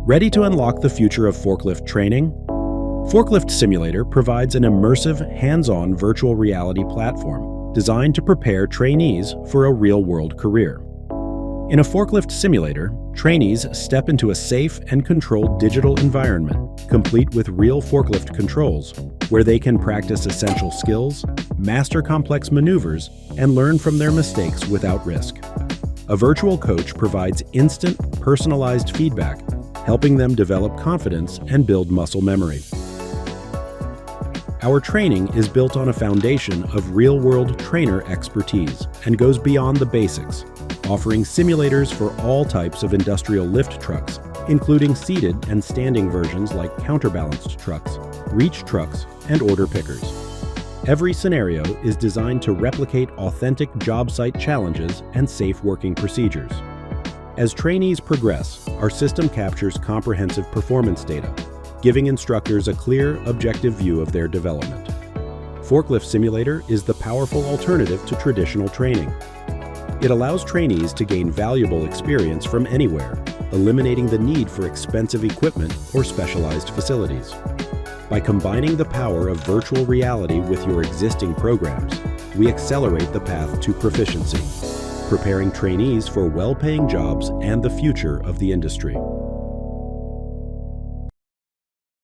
Ready to unlock the future of forklift training? Forklift Simulator provides an immersive, hands-on virtual reality platform designed to prepare trainees for a real-world career. In a forklift simulator, trainees step into a safe and controlled digital environment, complete with real forklift controls, where they can practice essential skills, master complex maneuvers, and learn from their mistakes without risk. A virtual coach provides instant, personalized feedback, helping them develop confidence and build muscle memory. Our training is built on a foundation of real-world trainer expertise and goes beyond the basics, offering simulators for all types of industrial lift trucks, including seated and standing versions like counterbalanced trucks, reach trucks, and order pickers. Every scenario is designed to replicate authentic job site challenges and safe working procedures. As trainees progress, our system captures comprehensive performance data, giving instructors a clear, objective view of their development. Forklift Simulator is the powerful alternative to traditional training. It allows trainees to gain valuable experience from anywhere, eliminating the need for expensive equipment or specialized facilities. By combining the power of virtual reality with your existing programs, we accelerate the path to proficiency, preparing trainees for well-paying jobs and the future of the industry.